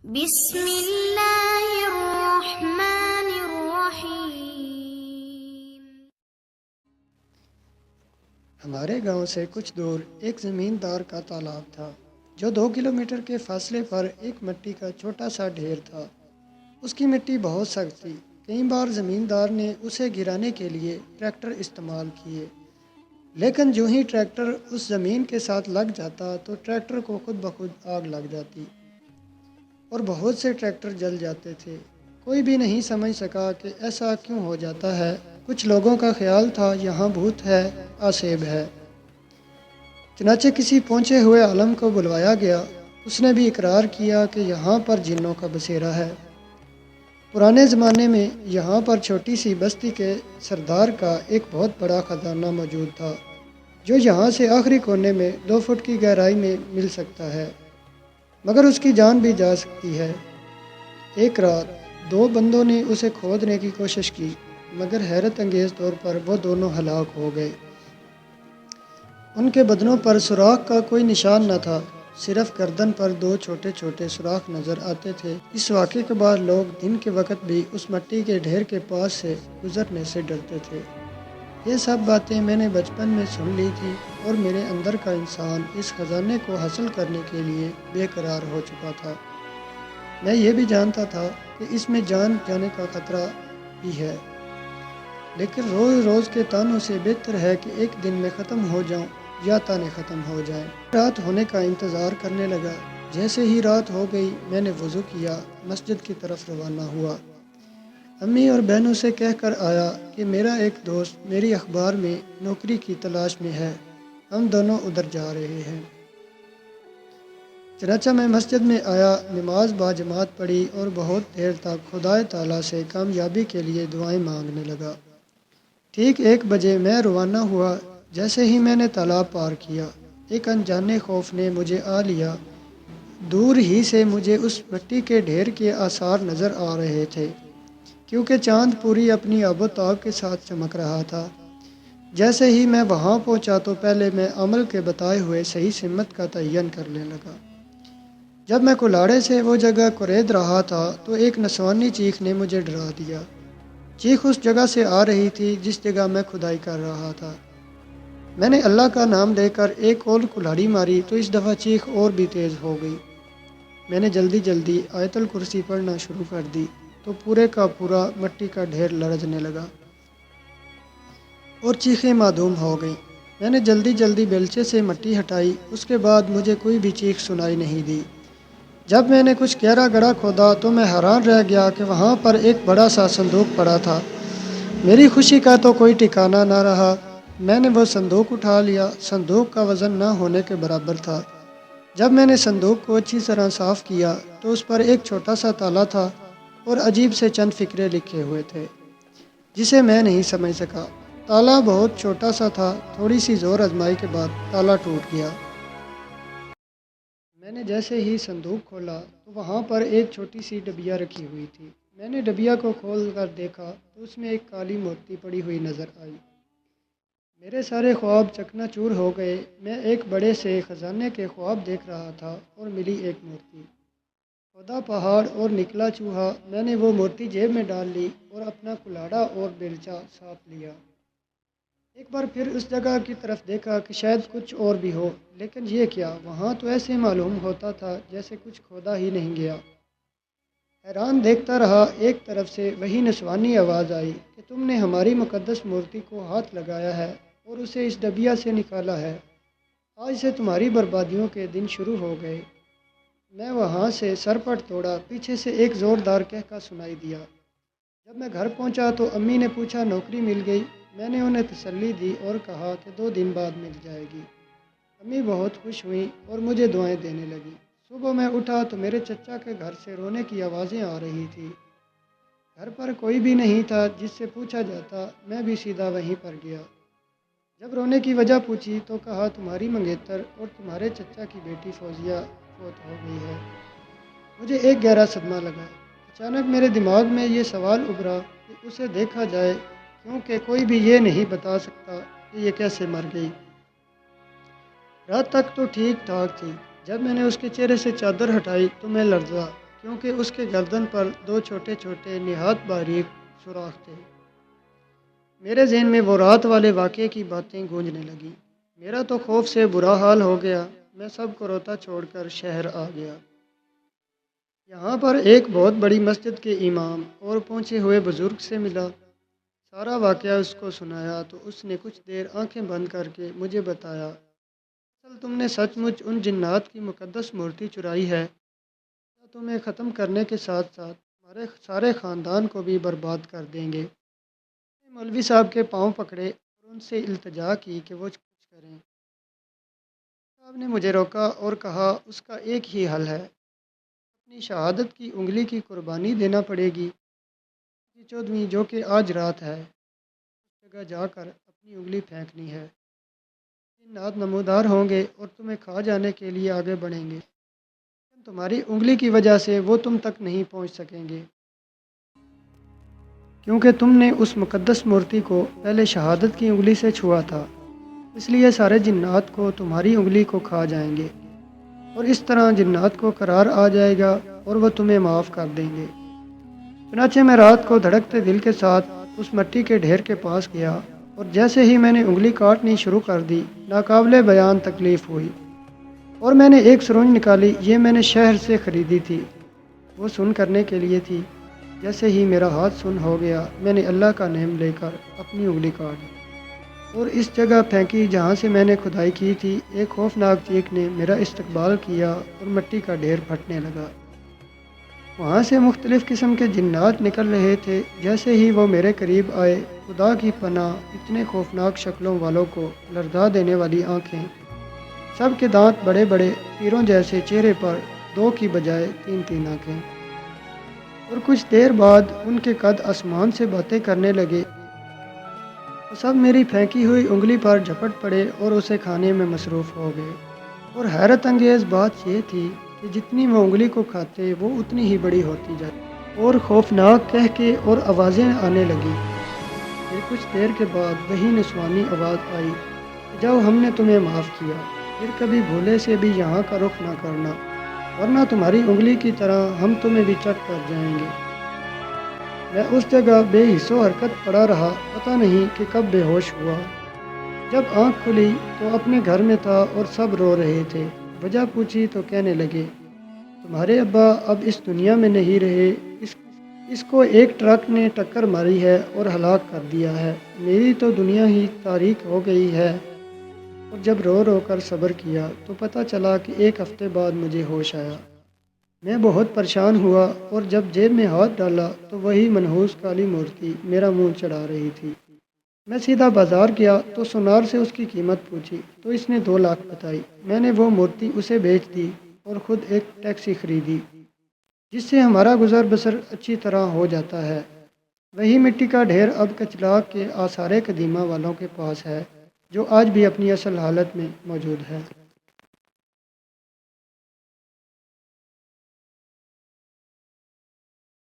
بسم اللہ الرحمن الرحیم۔ ہمارے گاؤں سے کچھ دور ایک زمیندار کا تالاب تھا جو 2 کلومیٹر کے فاصلے پر ایک مٹی کا چھوٹا سا ڈھیر تھا۔ اس کی مٹی بہت سخت تھی۔ کئی بار زمیندار نے اسے گرانے کے لیے ٹریکٹر استعمال کیے، لیکن جو ہی ٹریکٹر اس زمین کے ساتھ لگ جاتا تو ٹریکٹر کو خود بخود آگ لگ جاتی اور بہت سے ٹریکٹر جل جاتے تھے۔ کوئی بھی نہیں سمجھ سکا کہ ایسا کیوں ہو جاتا ہے۔ کچھ لوگوں کا خیال تھا یہاں بھوت ہے، آسیب ہے۔ چنانچہ کسی پہنچے ہوئے عالم کو بلوایا گیا۔ اس نے بھی اقرار کیا کہ یہاں پر جنوں کا بسیرا ہے۔ پرانے زمانے میں یہاں پر چھوٹی سی بستی کے سردار کا ایک بہت بڑا خزانہ موجود تھا جو یہاں سے آخری کونے میں 2 فٹ کی گہرائی میں مل سکتا ہے، مگر اس کی جان بھی جا سکتی ہے۔ ایک رات 2 بندوں نے اسے کھودنے کی کوشش کی، مگر حیرت انگیز طور پر وہ دونوں ہلاک ہو گئے۔ ان کے بدنوں پر سوراخ کا کوئی نشان نہ تھا، صرف گردن پر 2 چھوٹے چھوٹے سوراخ نظر آتے تھے۔ اس واقعے کے بعد لوگ دن کے وقت بھی اس مٹی کے ڈھیر کے پاس سے گزرنے سے ڈرتے تھے۔ یہ سب باتیں میں نے بچپن میں سن لی تھی اور میرے اندر کا انسان اس خزانے کو حاصل کرنے کے لیے بے قرار ہو چکا تھا۔ میں یہ بھی جانتا تھا کہ اس میں جان جانے کا خطرہ بھی ہے، لیکن روز روز کے تانوں سے بہتر ہے کہ ایک دن میں ختم ہو جاؤں یا تانے ختم ہو جائیں۔ رات ہونے کا انتظار کرنے لگا۔ جیسے ہی رات ہو گئی میں نے وضو کیا، مسجد کی طرف روانہ ہوا۔ امی اور بہنوں سے کہہ کر آیا کہ میرا ایک دوست میری اخبار میں نوکری کی تلاش میں ہے، ہم دونوں ادھر جا رہے ہیں۔ چنانچہ میں مسجد میں آیا، نماز باجماعت پڑھی اور بہت دیر تک خدا تعالیٰ سے کامیابی کے لیے دعائیں مانگنے لگا۔ ٹھیک 1 بجے میں روانہ ہوا۔ جیسے ہی میں نے تالاب پار کیا، ایک انجانے خوف نے مجھے آ لیا۔ دور ہی سے مجھے اس مٹی کے ڈھیر کے آثار نظر آ رہے تھے، کیونکہ چاند پوری اپنی آب و تاب کے ساتھ چمک رہا تھا۔ جیسے ہی میں وہاں پہنچا تو پہلے میں عمل کے بتائے ہوئے صحیح سمت کا تعین کرنے لگا۔ جب میں کلاڑے سے وہ جگہ کورید رہا تھا تو ایک نسوانی چیخ نے مجھے ڈرا دیا۔ چیخ اس جگہ سے آ رہی تھی جس جگہ میں کھدائی کر رہا تھا۔ میں نے اللہ کا نام لے کر ایک اور کلاڑی ماری تو اس دفعہ چیخ اور بھی تیز ہو گئی۔ میں نے جلدی جلدی آیت الکرسی پڑھنا شروع کر دی تو پورے کا پورا مٹی کا ڈھیر لرزنے لگا اور چیخیں معدوم ہو گئیں۔ میں نے جلدی جلدی بیلچے سے مٹی ہٹائی، اس کے بعد مجھے کوئی بھی چیخ سنائی نہیں دی۔ جب میں نے کچھ گہرا گڑھا کھودا تو میں حیران رہ گیا کہ وہاں پر ایک بڑا سا صندوق پڑا تھا۔ میری خوشی کا تو کوئی ٹھکانہ نہ رہا۔ میں نے وہ صندوق اٹھا لیا۔ صندوق کا وزن نہ ہونے کے برابر تھا۔ جب میں نے صندوق کو اچھی طرح صاف کیا تو اس پر ایک چھوٹا سا تالا تھا اور عجیب سے چند فقرے لکھے ہوئے تھے جسے میں نہیں سمجھ سکا۔ تالا بہت چھوٹا سا تھا۔ تھوڑی سی زور آزمائی کے بعد تالا ٹوٹ گیا۔ میں نے جیسے ہی صندوق کھولا تو وہاں پر ایک چھوٹی سی ڈبیا رکھی ہوئی تھی۔ میں نے ڈبیا کو کھول کر دیکھا تو اس میں ایک کالی مورتی پڑی ہوئی نظر آئی۔ میرے سارے خواب چکنا چور ہو گئے۔ میں ایک بڑے سے خزانے کے خواب دیکھ رہا تھا اور ملی ایک مورتی۔ کھودا پہاڑ اور نکلا چوہا۔ میں نے وہ مورتی جیب میں ڈال لی اور اپنا کلاڑا اور بیلچہ ساتھ لیا۔ ایک بار پھر اس جگہ کی طرف دیکھا کہ شاید کچھ اور بھی ہو، لیکن یہ کیا؟ وہاں تو ایسے معلوم ہوتا تھا جیسے کچھ کھودا ہی نہیں گیا۔ حیران دیکھتا رہا۔ ایک طرف سے وہی نسوانی آواز آئی کہ تم نے ہماری مقدس مورتی کو ہاتھ لگایا ہے اور اسے اس ڈبیا سے نکالا ہے۔ آج سے تمہاری بربادیوں کے دن شروع ہو گئے۔ میں وہاں سے سر پٹ توڑا۔ پیچھے سے ایک زوردار کہکا سنائی دیا۔ جب میں گھر پہنچا تو امی نے پوچھا نوکری مل گئی؟ میں نے انہیں تسلی دی اور کہا کہ 2 دن بعد مل جائے گی۔ امی بہت خوش ہوئیں اور مجھے دعائیں دینے لگیں۔ صبح میں اٹھا تو میرے چچا کے گھر سے رونے کی آوازیں آ رہی تھی۔ گھر پر کوئی بھی نہیں تھا جس سے پوچھا جاتا۔ میں بھی سیدھا وہیں پر گیا۔ جب رونے کی وجہ پوچھی تو کہا تمہاری منگیتر اور تمہارے چچا کی بیٹی فوزیہ فوت ہو گئی ہے۔ مجھے ایک گہرا صدمہ لگا۔ اچانک میرے دماغ میں یہ سوال ابھرا کہ اسے دیکھا جائے، کیونکہ کوئی بھی یہ نہیں بتا سکتا کہ یہ کیسے مر گئی۔ رات تک تو ٹھیک ٹھاک تھی۔ جب میں نے اس کے چہرے سے چادر ہٹائی تو میں لرزا، کیونکہ اس کے گردن پر 2 چھوٹے چھوٹے نہایت باریک سوراخ تھے۔ میرے ذہن میں وہ رات والے واقعے کی باتیں گونجنے لگیں۔ میرا تو خوف سے برا حال ہو گیا۔ میں سب کو روتا چھوڑ کر شہر آ گیا۔ یہاں پر ایک بہت بڑی مسجد کے امام اور پہنچے ہوئے بزرگ سے ملا۔ سارا واقعہ اس کو سنایا تو اس نے کچھ دیر آنکھیں بند کر کے مجھے بتایا، اصل تم نے سچ مچ ان جنات کی مقدس مورتی چرائی ہے، یا تمہیں ختم کرنے کے ساتھ ساتھ ہمارے سارے خاندان کو بھی برباد کر دیں گے۔ مولوی صاحب کے پاؤں پکڑے اور ان سے التجا کی کہ وہ کچھ کریں۔ صاحب نے مجھے روکا اور کہا اس کا ایک ہی حل ہے، اپنی شہادت کی انگلی کی قربانی دینا پڑے گی۔ 14ویں جو کہ آج رات ہے، اس جگہ جا کر اپنی انگلی پھینکنی ہے۔ جنات نمودار ہوں گے اور تمہیں کھا جانے کے لیے آگے بڑھیں گے، لیکن تمہاری انگلی کی وجہ سے وہ تم تک نہیں پہنچ سکیں گے، کیونکہ تم نے اس مقدس مورتی کو پہلے شہادت کی انگلی سے چھوا تھا، اس لیے سارے جنات کو تمہاری انگلی کو کھا جائیں گے، اور اس طرح جنات کو قرار آ جائے گا اور وہ تمہیں معاف کر دیں گے۔ چنانچہ میں رات کو دھڑکتے دل کے ساتھ اس مٹی کے ڈھیر کے پاس گیا، اور جیسے ہی میں نے انگلی کاٹنی شروع کر دی، ناقابل بیان تکلیف ہوئی، اور میں نے ایک سرنج نکالی۔ یہ میں نے شہر سے خریدی تھی، وہ سن کرنے کے لیے تھی۔ جیسے ہی میرا ہاتھ سن ہو گیا، میں نے اللہ کا نام لے کر اپنی انگلی کاٹ دی اور اس جگہ پھینکی جہاں سے میں نے کھدائی کی تھی۔ ایک خوفناک چیخ نے میرا استقبال کیا اور مٹی کا ڈھیر پھٹنے لگا۔ وہاں سے مختلف قسم کے جنات نکل رہے تھے۔ جیسے ہی وہ میرے قریب آئے، خدا کی پناہ اتنے خوفناک شکلوں والوں کو، لرزا دینے والی آنکھیں، سب کے دانت بڑے بڑے تیروں جیسے، چہرے پر 2 کی بجائے 3 آنکھیں، اور کچھ دیر بعد ان کے قد آسمان سے باتیں کرنے لگے۔ وہ سب میری پھینکی ہوئی انگلی پر جھپٹ پڑے اور اسے کھانے میں مصروف ہو گئے، اور حیرت انگیز بات یہ تھی کہ جتنی وہ انگلی کو کھاتے وہ اتنی ہی بڑی ہوتی جاتی اور خوفناک کہکے اور آوازیں آنے لگیں۔ پھر کچھ دیر کے بعد وہی نسوانی آواز آئی کہ جاؤ، ہم نے تمہیں معاف کیا، پھر کبھی بھولے سے بھی یہاں کا رخ نہ کرنا، ورنہ تمہاری انگلی کی طرح ہم تمہیں بھی چٹ کر جائیں گے۔ میں اس جگہ بے حس و حرکت پڑا رہا، پتہ نہیں کہ کب بے ہوش ہوا۔ جب آنکھ کھلی تو اپنے گھر میں تھا اور سب رو رہے تھے۔ وجہ پوچھی تو کہنے لگے، تمہارے ابا اب اس دنیا میں نہیں رہے، اس کو ایک ٹرک نے ٹکر ماری ہے اور ہلاک کر دیا ہے۔ میری تو دنیا ہی تاریک ہو گئی ہے۔ اور جب رو رو کر صبر کیا تو پتہ چلا کہ 1 ہفتے بعد مجھے ہوش آیا۔ میں بہت پریشان ہوا، اور جب جیب میں ہاتھ ڈالا تو وہی منحوس کالی مورتی میرا منہ چڑھا رہی تھی۔ میں سیدھا بازار گیا تو سونار سے اس کی قیمت پوچھی تو اس نے 2 لاکھ بتائی۔ میں نے وہ مورتی اسے بیچ دی اور خود ایک ٹیکسی خریدی، جس سے ہمارا گزر بسر اچھی طرح ہو جاتا ہے۔ وہی مٹی کا ڈھیر اب کچلا کے آثار قدیمہ والوں کے پاس ہے، جو آج بھی اپنی اصل حالت میں موجود ہے۔